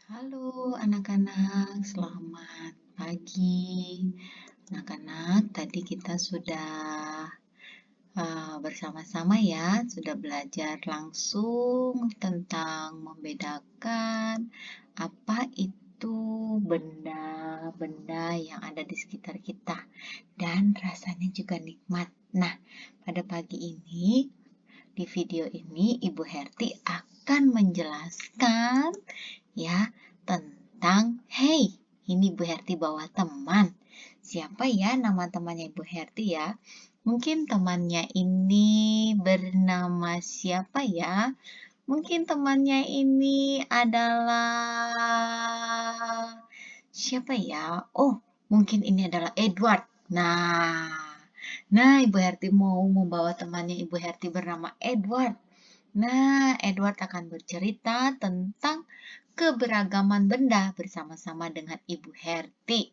Halo anak-anak, selamat pagi. Anak-anak, tadi kita sudah bersama-sama ya, sudah belajar langsung tentang membedakan apa itu benda-benda yang ada di sekitar kita dan rasanya juga nikmat. Nah, pada pagi ini, di video ini Ibu Herti akan menjelaskan ya tentang ini Bu Herti bawa teman. Siapa ya nama temannya Ibu Herti ya? Mungkin temannya ini bernama siapa ya? Mungkin temannya ini adalah siapa ya? Oh, mungkin ini adalah Edward. Nah, Ibu Herti mau membawa temannya Ibu Herti bernama Edward. Nah, Edward akan bercerita tentang keberagaman benda bersama-sama dengan Ibu Herti.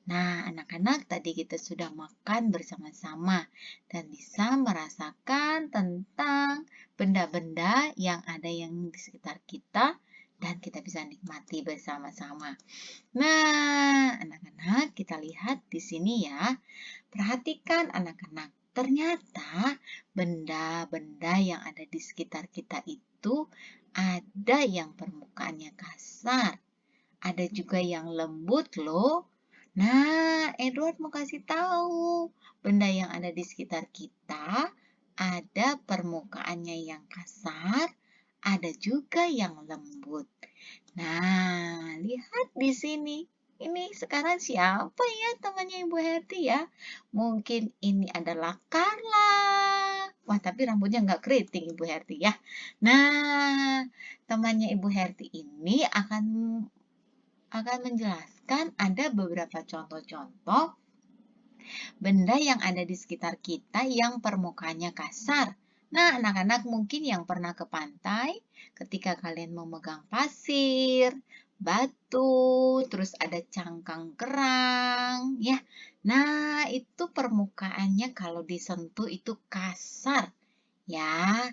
Nah, anak-anak, tadi kita sudah makan bersama-sama dan bisa merasakan tentang benda-benda yang ada yang di sekitar kita dan kita bisa nikmati bersama-sama. Nah, anak-anak, kita lihat di sini ya. Perhatikan anak-anak, ternyata benda-benda yang ada di sekitar kita itu ada yang permukaannya kasar, ada juga yang lembut loh. Nah, Edward mau kasih tahu, benda yang ada di sekitar kita ada permukaannya yang kasar, ada juga yang lembut. Nah, lihat di sini. Ini sekarang siapa ya temannya Ibu Herti ya? Mungkin ini adalah Carla. Wah, tapi rambutnya nggak keriting Ibu Herti ya. Nah, temannya Ibu Herti ini akan menjelaskan ada beberapa contoh-contoh benda yang ada di sekitar kita yang permukaannya kasar. Nah, anak-anak mungkin yang pernah ke pantai, ketika kalian memegang pasir, batu, terus ada cangkang kerang, ya. Nah, itu permukaannya kalau disentuh itu kasar, ya.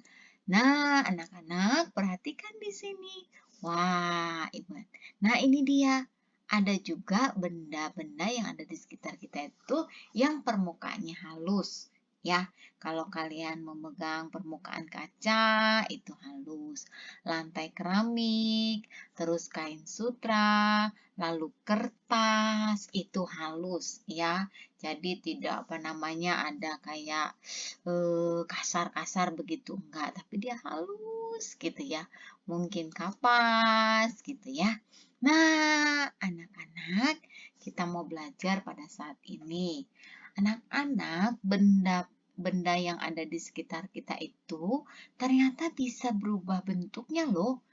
Nah, anak-anak perhatikan di sini. Wah, nah ini dia. Ada juga benda-benda yang ada di sekitar kita itu yang permukaannya halus. Ya, kalau kalian memegang permukaan kaca, itu halus. Lantai keramik, terus kain sutra, lalu kertas, itu halus. Ya, jadi tidak ada kayak kasar-kasar begitu. Enggak, tapi dia halus gitu ya. Mungkin kapas gitu ya. Nah, anak-anak, kita mau belajar pada saat ini. Anak-anak, benda yang ada di sekitar kita itu ternyata bisa berubah bentuknya loh.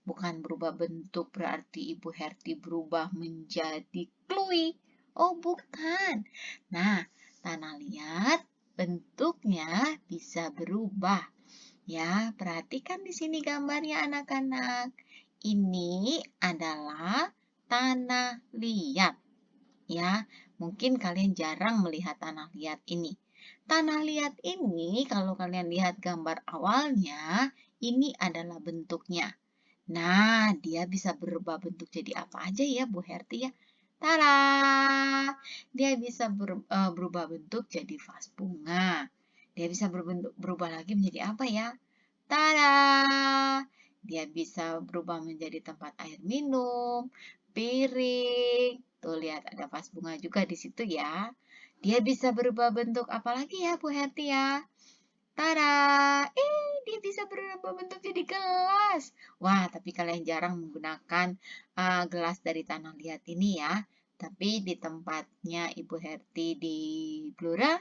Bukan berubah bentuk berarti Ibu Herti berubah menjadi Chloe. Oh, bukan. Nah, tanah liat bentuknya bisa berubah. Ya, perhatikan di sini gambarnya anak-anak. Ini adalah tanah liat. Ya, mungkin kalian jarang melihat tanah liat ini. Tanah liat ini, kalau kalian lihat gambar awalnya, ini adalah bentuknya. Nah, dia bisa berubah bentuk jadi apa aja ya, Bu Herti ya? Tada! Dia bisa berubah bentuk jadi vas bunga. Dia bisa berubah lagi menjadi apa ya? Tada! Dia bisa berubah menjadi tempat air minum, piring. Tuh lihat ada vas bunga juga di situ ya. Dia bisa berubah bentuk apa lagi ya, Bu Herti ya? Tada! Dia bisa berubah bentuk jadi gelas. Wah, tapi kalian jarang menggunakan gelas dari tanah liat ini ya. Tapi di tempatnya Ibu Herti di Blora,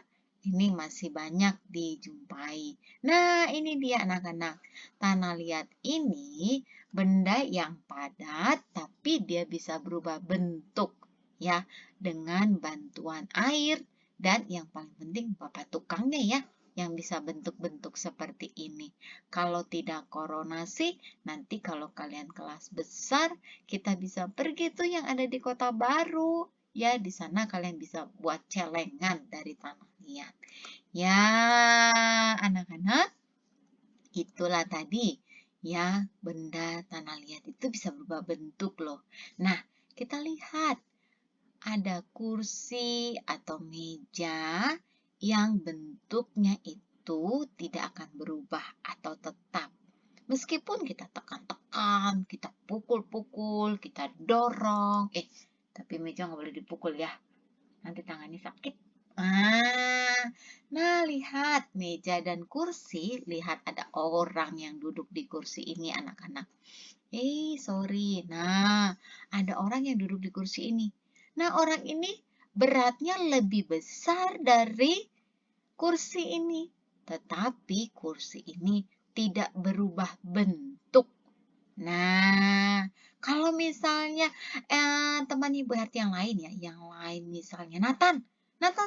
ini masih banyak dijumpai. Nah, ini dia anak-anak. Tanah liat ini benda yang padat, tapi dia bisa berubah bentuk ya dengan bantuan air dan yang paling penting bapak tukangnya ya yang bisa bentuk-bentuk seperti ini. Kalau tidak corona sih, nanti kalau kalian kelas besar, kita bisa pergi tuh yang ada di Kota Baru. Ya, di sana kalian bisa buat celengan dari tanah liat. Ya, anak-anak, itulah tadi ya, benda tanah liat itu bisa berubah bentuk loh. Nah, kita lihat ada kursi atau meja yang bentuknya itu tidak akan berubah atau tetap. Meskipun kita tekan-tekan, kita pukul-pukul, kita dorong. Tapi meja nggak boleh dipukul ya. Nanti tangannya sakit. Nah, lihat meja dan kursi. Lihat ada orang yang duduk di kursi ini, anak-anak. Sorry. Nah, ada orang yang duduk di kursi ini. Nah, orang ini beratnya lebih besar dari kursi ini. Tetapi kursi ini tidak berubah bentuk. Nah, kalau misalnya teman Ibu Herti yang lain ya, yang lain misalnya Nathan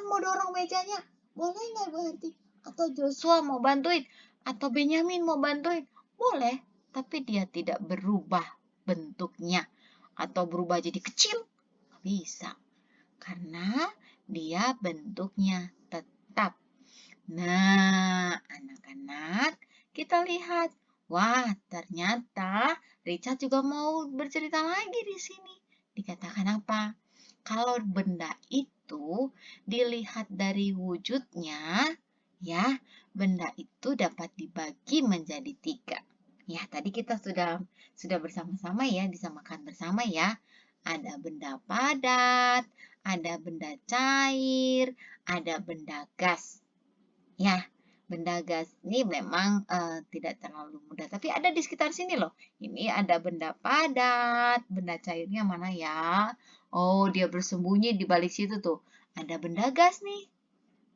mau dorong mejanya, boleh nggak Ibu Herti? Atau Joshua mau bantuin, atau Benyamin mau bantuin, boleh. Tapi dia tidak berubah bentuknya atau berubah jadi kecil, nggak bisa, karena dia bentuknya tetap. Nah, anak-anak, kita lihat. Wah, ternyata Richard juga mau bercerita lagi di sini. Dikatakan apa? Kalau benda itu dilihat dari wujudnya, ya, benda itu dapat dibagi menjadi 3. Ya, tadi kita sudah bersama-sama ya, disamakan bersama ya. Ada benda padat, ada benda cair, ada benda gas. Ya, benda gas ini memang tidak terlalu mudah, tapi ada di sekitar sini loh. Ini ada benda padat, benda cairnya mana ya? Oh, dia bersembunyi di balik situ tuh. Ada benda gas nih.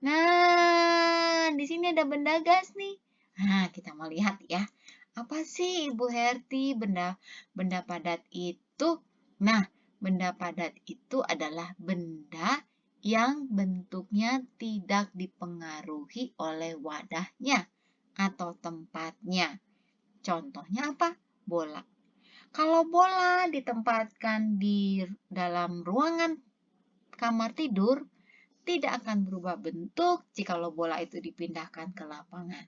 Nah, di sini ada benda gas nih. Nah, kita mau lihat ya. Apa sih Ibu Herti benda padat itu? Nah, benda padat itu adalah benda yang bentuknya tidak dipengaruhi oleh wadahnya atau tempatnya. Contohnya apa? Bola. Kalau bola ditempatkan di dalam ruangan kamar tidur, tidak akan berubah bentuk jikalau bola itu dipindahkan ke lapangan.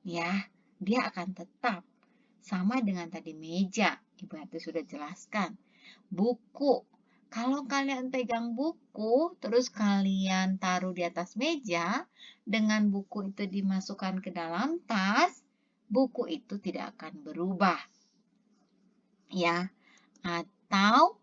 Ya, dia akan tetap. Sama dengan tadi meja, Ibu Hati sudah jelaskan. Buku. Kalau kalian pegang buku, terus kalian taruh di atas meja, dengan buku itu dimasukkan ke dalam tas, buku itu tidak akan berubah. Ya, atau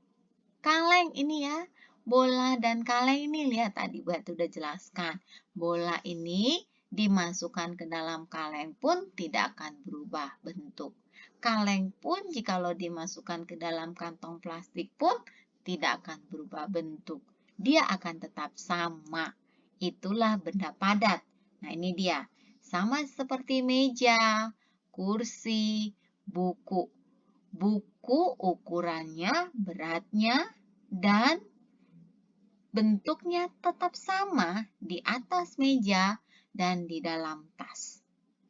kaleng ini ya, bola dan kaleng ini lihat tadi Bu Hati sudah jelaskan. Bola ini dimasukkan ke dalam kaleng pun tidak akan berubah bentuk. Kaleng pun jikalau dimasukkan ke dalam kantong plastik pun tidak akan berubah bentuk. Dia akan tetap sama. Itulah benda padat. Nah, ini dia. Sama seperti meja, kursi, buku. Buku ukurannya, beratnya, dan bentuknya tetap sama di atas meja dan di dalam tas.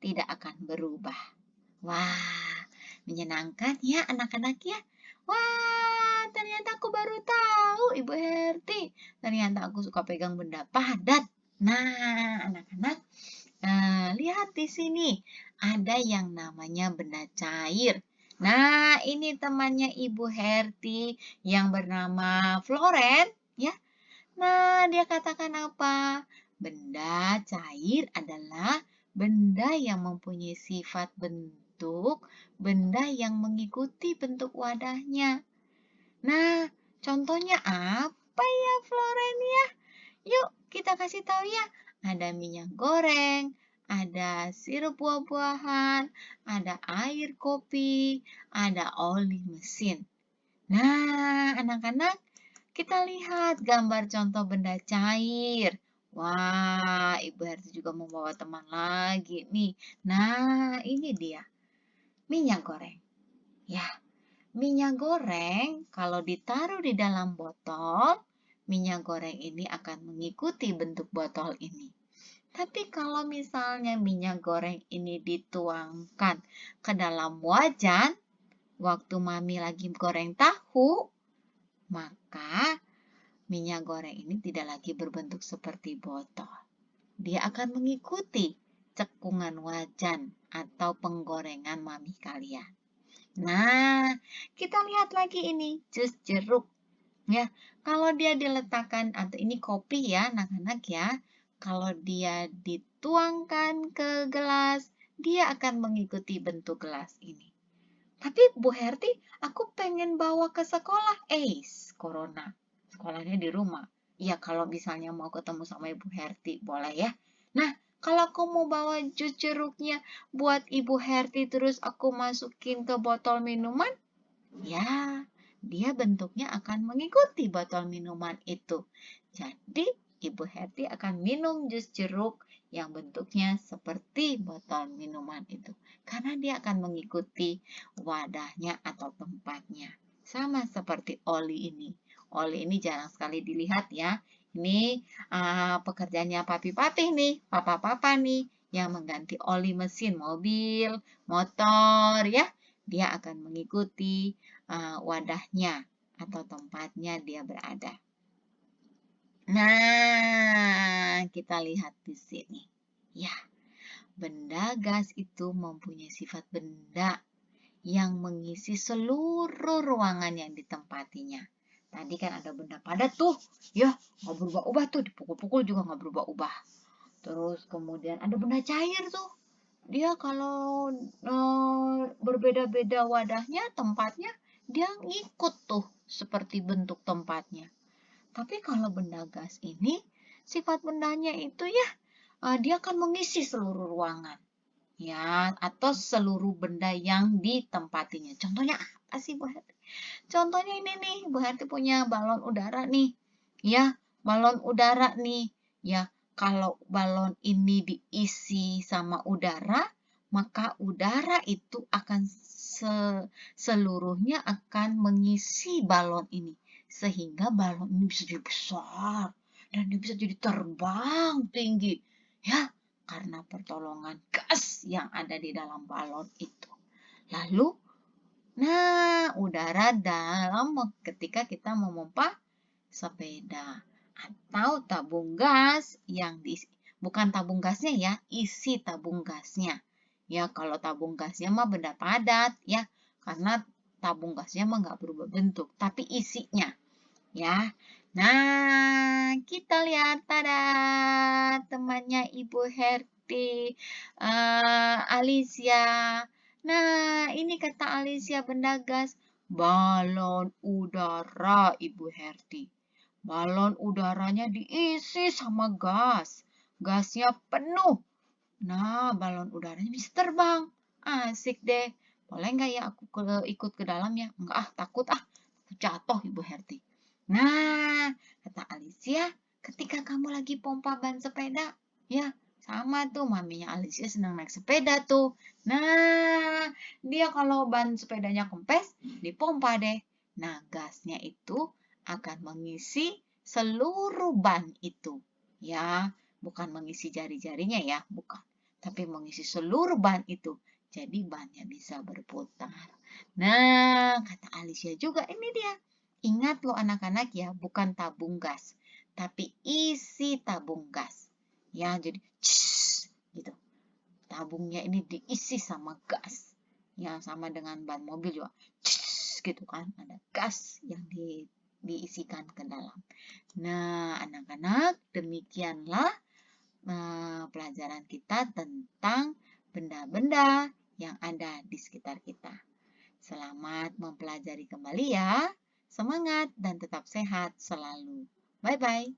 Tidak akan berubah. Wah, menyenangkan ya anak-anak ya. Wah, ternyata aku baru tahu Ibu Herti. Ternyata aku suka pegang benda padat. Nah, anak-anak, lihat di sini. Ada yang namanya benda cair. Nah, ini temannya Ibu Herti yang bernama Floren, ya. Nah, dia katakan apa? Benda cair adalah benda yang mempunyai sifat bentuk, benda yang mengikuti bentuk wadahnya. Nah, contohnya apa ya, Floren ya? Yuk, kita kasih tahu ya. Ada minyak goreng, ada sirup buah-buahan, ada air kopi, ada oli mesin. Nah, anak-anak, kita lihat gambar contoh benda cair. Wah, Ibu Herti juga membawa teman lagi nih. Nah, ini dia. Minyak goreng. Ya, minyak goreng kalau ditaruh di dalam botol, minyak goreng ini akan mengikuti bentuk botol ini. Tapi kalau misalnya minyak goreng ini dituangkan ke dalam wajan, waktu Mami lagi goreng tahu, maka minyak goreng ini tidak lagi berbentuk seperti botol. Dia akan mengikuti cekungan wajan atau penggorengan mami kalian. Nah, kita lihat lagi ini, jus jeruk. Ya, kalau dia diletakkan, atau ini kopi ya, anak-anak ya. Kalau dia dituangkan ke gelas, dia akan mengikuti bentuk gelas ini. Tapi Bu Herti, aku pengen bawa ke sekolah. Corona. Sekolahnya di rumah. Ya, kalau misalnya mau ketemu sama Ibu Herti, boleh ya. Nah, kalau aku mau bawa jus jeruknya buat Ibu Herti, terus aku masukin ke botol minuman, ya, dia bentuknya akan mengikuti botol minuman itu. Jadi, Ibu Hetty akan minum jus jeruk yang bentuknya seperti botol minuman itu. Karena dia akan mengikuti wadahnya atau tempatnya. Sama seperti oli ini. Oli ini jarang sekali dilihat ya. Ini pekerjaannya papi-papi nih, papa-papa nih, yang mengganti oli mesin mobil, motor ya. Dia akan mengikuti wadahnya atau tempatnya dia berada. Nah, kita lihat di sini. Ya, benda gas itu mempunyai sifat benda yang mengisi seluruh ruangan yang ditempatinya. Tadi kan ada benda padat tuh, ya nggak berubah-ubah tuh, dipukul-pukul juga nggak berubah-ubah. Terus kemudian ada benda cair tuh, dia kalau berbeda-beda wadahnya, tempatnya, dia ngikut tuh seperti bentuk tempatnya. Tapi kalau benda gas ini, sifat bendanya itu ya, dia akan mengisi seluruh ruangan. Ya, atau seluruh benda yang ditempatinya. Contohnya apa sih, Bu Herti? Contohnya ini nih, Bu Herti punya balon udara nih. Ya, balon udara nih. Ya, kalau balon ini diisi sama udara, maka udara itu akan seluruhnya akan mengisi balon ini. Sehingga balon ini bisa jadi besar. Dan dia bisa jadi terbang tinggi. Ya, karena pertolongan gas yang ada di dalam balon itu. Lalu, udara dalam ketika kita memompa sepeda atau tabung gas yang diisi, bukan tabung gasnya ya, isi tabung gasnya. Ya, kalau tabung gasnya mah benda padat ya, karena tabung gasnya mah nggak berubah bentuk, tapi isinya ya. Nah, kita lihat, tada, temannya Ibu Herti, Alicia. Nah, ini kata Alicia benda gas, balon udara, Ibu Herti. Balon udaranya diisi sama gas. Gasnya penuh. Nah, balon udaranya bisa terbang. Asik deh. Boleh nggak ya aku ikut ke dalamnya? Enggak, takut jatuh Ibu Herti. Nah, kata Alicia, ketika kamu lagi pompa ban sepeda, ya sama tuh maminya Alicia senang naik sepeda tuh. Nah, dia kalau ban sepedanya kempes, dipompa deh. Nah, gasnya itu akan mengisi seluruh ban itu. Ya, bukan mengisi jari-jarinya ya, bukan. Tapi mengisi seluruh ban itu. Jadi bannya bisa berputar. Nah, kata Alicia juga, ini dia. Ingat loh anak-anak ya, bukan tabung gas, tapi isi tabung gas. Ya, jadi gitu. Tabungnya ini diisi sama gas. Ya, sama dengan ban mobil juga. Gitu kan, ada gas yang diisikan ke dalam. Nah, anak-anak, demikianlah pelajaran kita tentang benda-benda yang ada di sekitar kita. Selamat mempelajari kembali ya. Semangat dan tetap sehat selalu. Bye-bye.